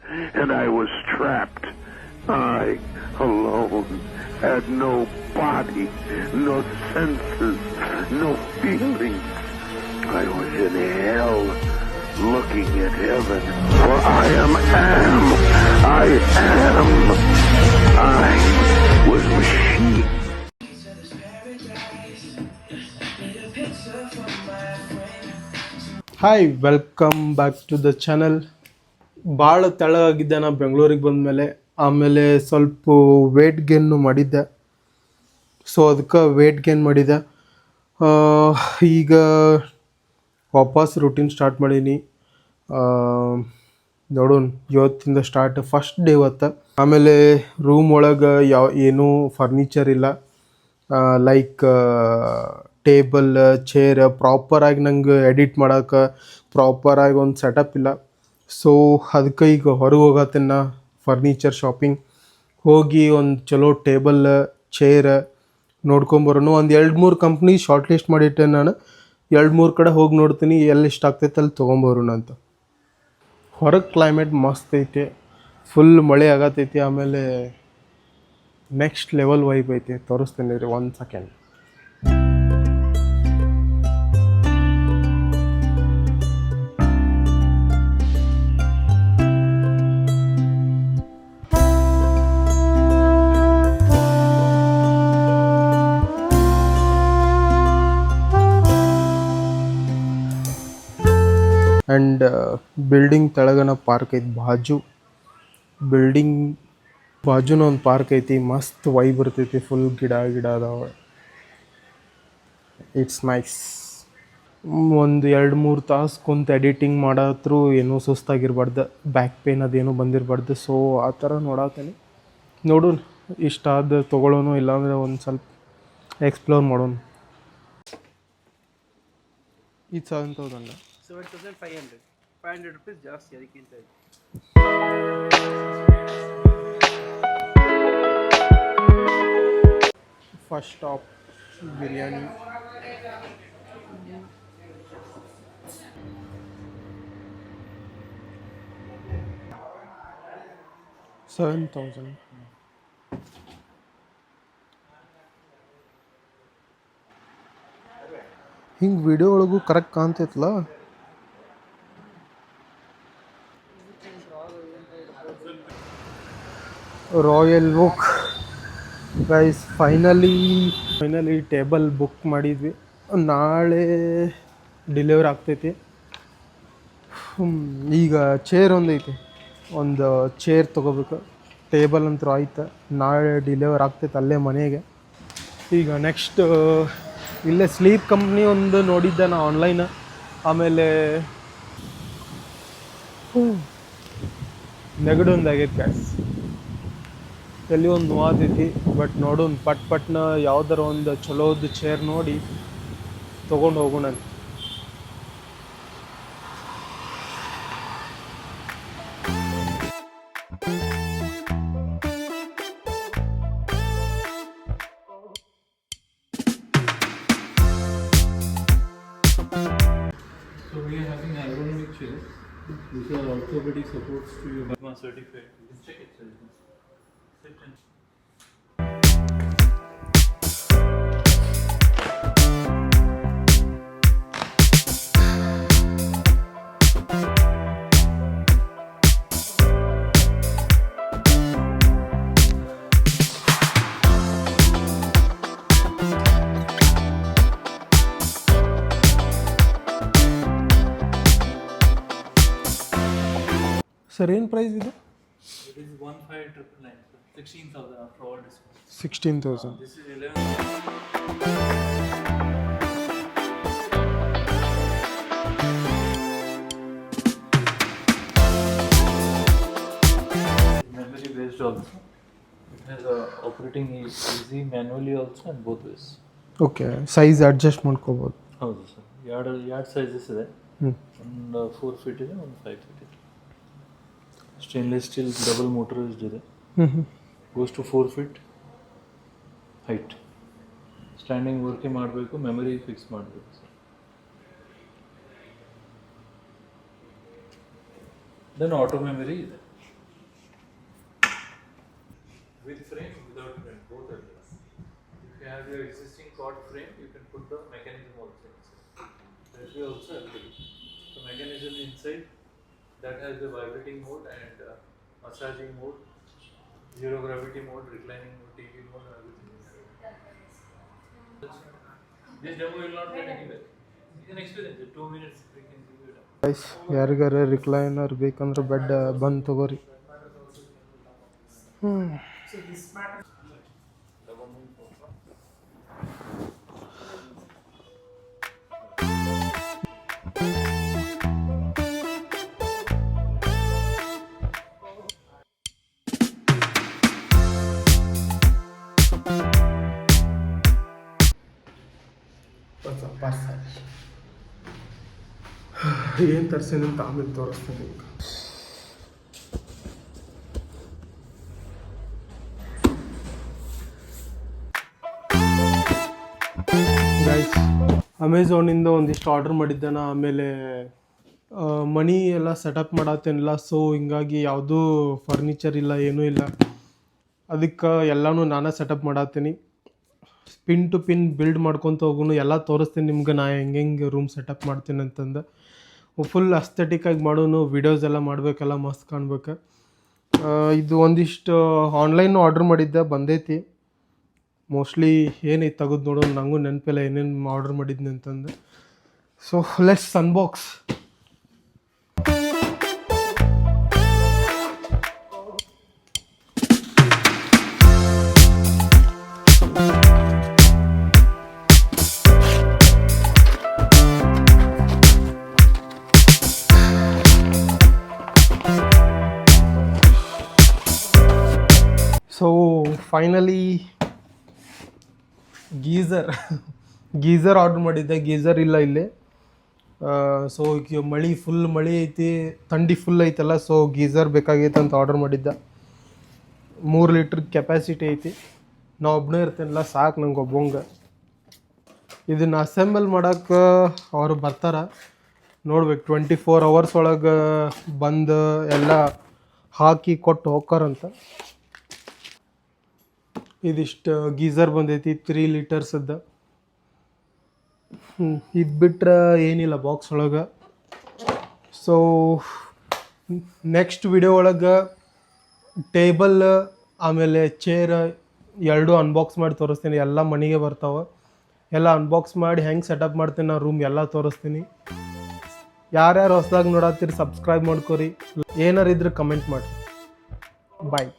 and I was trapped. I, alone, had no body, no senses, no feelings. I was in hell, looking at heaven, for I am. I was machine. Hi welcome back to the channel. ಭಾಳ ತೆಳಗಾಗಿದ್ದೆ ನಾನು ಬೆಂಗಳೂರಿಗೆ ಬಂದಮೇಲೆ. ಆಮೇಲೆ ಸ್ವಲ್ಪ wait ಗೇನ್ನು ಮಾಡಿದ್ದೆ. So ಅದಕ್ಕೆ weight gain ಮಾಡಿದ್ದೆ. ಈಗ ವಾಪಸ್ ರೂಟೀನ್ ಸ್ಟಾರ್ಟ್ ಮಾಡೀನಿ. ನೋಡೋಣ, ಇವತ್ತಿಂದ ಸ್ಟಾರ್ಟ್, ಫಸ್ಟ್ ಡೇ ಇವತ್ತು. ಆಮೇಲೆ ರೂಮ್ ಒಳಗೆ ಏನೂ ಫರ್ನಿಚರ್ ಇಲ್ಲ. ಲೈಕ್ ಟೇಬಲ್, ಚೇರ್ ಪ್ರಾಪರಾಗಿ ನಂಗೆ ಎಡಿಟ್ ಮಾಡೋಕೆ ಪ್ರಾಪರಾಗಿ ಒಂದು ಸೆಟಪ್ ಇಲ್ಲ. ಸೊ ಅದಕ್ಕೆ ಈಗ ಹೊರಗೆ ಹೋಗತ್ತೇನೆ, ಫರ್ನಿಚರ್ ಶಾಪಿಂಗ್ ಹೋಗಿ ಒಂದು ಚಲೋ ಟೇಬಲ್, ಚೇರ್ ನೋಡ್ಕೊಂಬರೋನು. ಒಂದು 2-3 ಕಂಪ್ನಿ ಶಾರ್ಟ್ ಲಿಸ್ಟ್ ಮಾಡಿಟ್ಟೆ ನಾನು. 2-3 ಕಡೆ ಹೋಗಿ ನೋಡ್ತೀನಿ, ಎಲ್ಲಿ ಇಷ್ಟ ಆಗ್ತೈತೆ ಅಲ್ಲಿ ತೊಗೊಂಬರೋಣ ಅಂತ. ಹೊರಗೆ ಕ್ಲೈಮೇಟ್ ಮಸ್ತ್ ಐತಿ, ಫುಲ್ ಮಳೆ ಆಗತ್ತೈತಿ. ಆಮೇಲೆ ನೆಕ್ಸ್ಟ್ ಲೆವೆಲ್ ವೈಬ್ ಐತಿ, ತೋರಿಸ್ತೀನಿ ರೀ 1 ಸೆಕೆಂಡ್. ಆ್ಯಂಡ್ ಬಿಲ್ಡಿಂಗ್ ತೆಳಗನ ಪಾರ್ಕ್ ಐತಿ, ಬಿಲ್ಡಿಂಗ್ ಬಾಜುನ ಒಂದು ಪಾರ್ಕ್ ಐತಿ. ಮಸ್ತ್ ವೈಬ್ ಬರ್ತೈತಿ, ಫುಲ್ ಗಿಡ ಅದಾವೆ. It's nice. ಒಂದು 2-3 ತಾಸು ಕುಂತು ಎಡಿಟಿಂಗ್ ಮಾಡತ್ರು ಏನೂ ಸುಸ್ತಾಗಿರ್ಬಾರ್ದು, ಬ್ಯಾಕ್ ಪೇನ್ ಅದೇನೂ ಬಂದಿರಬಾರ್ದು. ಸೊ ಆ ಥರ ನೋಡತ್ತೀನಿ. ನೋಡೋಣ, ಇಷ್ಟ ಆದ ತೊಗೊಳ್ಳೋನು, ಇಲ್ಲಾಂದರೆ ಒಂದು ಸ್ವಲ್ಪ ಎಕ್ಸ್ಪ್ಲೋರ್ ಮಾಡೋಣ. ಇದು 7,000. 7,500. 500 rupees ಜಾಸ್ತಿ ಅದಕ್ಕಿಂತ. First stop biryani. $7,000. ಹಿಂಗೆ ವಿಡಿಯೋ ಒಳಗೂ ಕರೆಕ್ಟ್ ಕಾಣ್ತೈತಲ್ಲ. Royal Oak guys, finally table book ಮಾಡಿದ್ವಿ. ನಾಳೆ ಡೆಲಿವರಿ ಆಗ್ತೈತಿ. ಈಗ ಚೇರ್ ಒಂದೈತಿ, ಒಂದು ಚೇರ್ ತೊಗೋಬೇಕು. ಟೇಬಲ್ ಅಂತೂ ಆಯ್ತು, ನಾಳೆ ಡೆಲಿವರ್ ಆಗ್ತೈತೆ ಅಲ್ಲೇ ಮನೆಗೆ. ಈಗ ನೆಕ್ಸ್ಟ್ ಇಲ್ಲೇ ಸ್ಲೀಪ್ ಕಂಪ್ನಿ ಒಂದು ನೋಡಿದ್ದೆ ನಾ ಆನ್ಲೈನ್. ಆಮೇಲೆ ನೆಗಡು ಒಂದು ಆಗೈತೆ ಗ್ಯಾಸ್, ತಲೆ ಒಂದು ನೋವಾದೈತಿ. ಬಟ್ ನೋಡೋಣ, ಪಟ್ನ ಯಾವ್ದಾರ ಒಂದು ಚಲೋದು ಚೇರ್ ನೋಡಿ ತೊಗೊಂಡು ಹೋಗೋಣ. So we are having ergonomic chairs. These are orthopedic supports to your BIMA certified. Just check it, sir. Sit and sir ಏನು ಪ್ರೈಸ್ ಇದು? it is 15,999, sir. 16,000 after all discounts. 16,000. This is 11. Memory based also. It has operating easy manually also and both ways. Okay, size adjust ಮಾಡ್ಕೋಬೋದು. ಹೌದು sir. ಎರಡು sizes ಇದೆ. ಒಂದು 4 feet ಇದೆ, ಒಂದು 5 feet ಇದೆ. ಸ್ಟೇನ್ಲೆಸ್ ಸ್ಟೀಲ್ ಡಬಲ್ ಮೋಟರೈಸ್ಡ್ ಇದೆ. Goes to 4 feet height. Standing ವರ್ಕೇ ಮಾಡಬೇಕು, ಮೆಮರಿ ಫಿಕ್ಸ್ ಮಾಡಬೇಕು ಸರ್. ದೆನ್ ಆಟೋ ಮೆಮರಿ ಇದೆ. with frame, without frame, both are there. If you have your existing cot frame, you can put the mechanism also inside. That way also available. The mechanism inside that has the vibrating mode and massaging mode, zero gravity mode, reclining mode, TV mode, everything. This demo will not get anywhere. You can experience it. 2 minutes we can give you it. Guys ಯಾರಿಗಾರ recliner ಬೇಕಂದ್ರೆ bed ಬಂದು ತಗೋರಿ. ಏನು ತರಿಸಿನಿ ಅಂತ ಆಮೇಲೆ ತೋರಿಸ್ತೀನಿ. Guys ಅಮೆಝಾನಿಂದ ಒಂದಿಷ್ಟು order ಮಾಡಿದ್ದೆ ನಾ. ಆಮೇಲೆ ಮನಿ ಎಲ್ಲ ಸೆಟಪ್ ಮಾಡತ್ತೇನಿಲ್ಲ, ಸೊ ಹಿಂಗಾಗಿ ಯಾವುದೂ ಫರ್ನಿಚರ್ ಇಲ್ಲ, ಏನೂ ಇಲ್ಲ. ಅದಕ್ಕೆ ಎಲ್ಲನೂ ನಾನೇ ಸೆಟಪ್ ಮಾಡತ್ತೀನಿ. ಪಿನ್ ಟು ಪಿನ್ ಬಿಲ್ಡ್ ಮಾಡ್ಕೊತ ಹೋಗುನು ಎಲ್ಲ ತೋರಿಸ್ತೀನಿ ನಿಮ್ಗೆ ನಾ ಹೆಂಗೆ ರೂಮ್ ಸೆಟಪ್ ಮಾಡ್ತೀನಿ ಅಂತಂದು. ಫುಲ್ ಅಸ್ಥೆಟಿಕ್ಕಾಗಿ ಮಾಡೋನು, ವಿಡಿಯೋಸ್ ಎಲ್ಲ ಮಾಡಬೇಕೆಲ್ಲ ಮಸ್ತ್ ಕಾಣ್ಬೇಕು. ಇದು ಒಂದಿಷ್ಟು ಆನ್ಲೈನು ಆರ್ಡ್ರ್ ಮಾಡಿದ್ದೆ, ಬಂದೈತಿ. ಮೋಸ್ಟ್ಲಿ ಏನೈತೆ ತೆಗೆದು ನೋಡೋಣ, ನನಗೂ ನೆನಪಿಲ್ಲ ಏನೇನು ಆರ್ಡ್ರ್ ಮಾಡಿದ್ನಿ ಅಂತಂದು. So let's unbox. So finally geyser order ಮಾಡಿದ್ದೆ. ಗೀಝರ್ ಇಲ್ಲ ಇಲ್ಲಿ. ಸೊ ಈಗ ಫುಲ್ ಮಳೆ ಐತಿ, ಥಂಡಿ ಫುಲ್ ಐತಲ್ಲ, ಸೊ ಗೀಝರ್ ಬೇಕಾಗೈತೆ ಅಂತ ಆರ್ಡ್ರ್ ಮಾಡಿದ್ದೆ. 3 ಲೀಟ್ರ್ ಕೆಪಾಸಿಟಿ ಐತಿ. ನಾ ಒಬ್ಬನೇ ಇರ್ತೇನಲ್ಲ, ಸಾಕು ನಂಗೆ ಒಬ್ಬಂಗೆ. ಇದನ್ನು ಅಸೆಂಬಲ್ ಮಾಡೋಕ್ಕೆ ಅವರು ಬರ್ತಾರೆ, ನೋಡ್ಬೇಕು. 24 hours ಒಳಗೆ ಬಂದು ಎಲ್ಲ ಹಾಕಿ ಕೊಟ್ಟು ಹೋಗ್ತಾರಂತ. ಇದಿಷ್ಟು ಗೀಝರ್ ಬಂದೈತಿ 3 ಲೀಟರ್ಸದ್ದು. ಇದು ಬಿಟ್ರೆ ಏನಿಲ್ಲ ಬಾಕ್ಸ್ ಒಳಗೆ. ಸೊ ನೆಕ್ಸ್ಟ್ ವಿಡಿಯೋ ಒಳಗೆ ಟೇಬಲ್ ಆಮೇಲೆ ಚೇರ್ ಎರಡೂ ಅನ್ಬಾಕ್ಸ್ ಮಾಡಿ ತೋರಿಸ್ತೀನಿ. ಎಲ್ಲ ಮನೆಗೆ ಬರ್ತಾವೆ. ಎಲ್ಲ ಅನ್ಬಾಕ್ಸ್ ಮಾಡಿ ಹೆಂಗೆ ಸೆಟಪ್ ಮಾಡ್ತೀನಿ ನಾ ರೂಮ್ ಎಲ್ಲ ತೋರಿಸ್ತೀನಿ. ಯಾರ್ಯಾರು ಹೊಸ್ದಾಗಿ ನೋಡತ್ತೀರಿ ಸಬ್ಸ್ಕ್ರೈಬ್ ಮಾಡ್ಕೊರಿ. ಏನಾರು ಇದ್ರೆ ಕಮೆಂಟ್ ಮಾಡಿರಿ. ಬಾಯ್.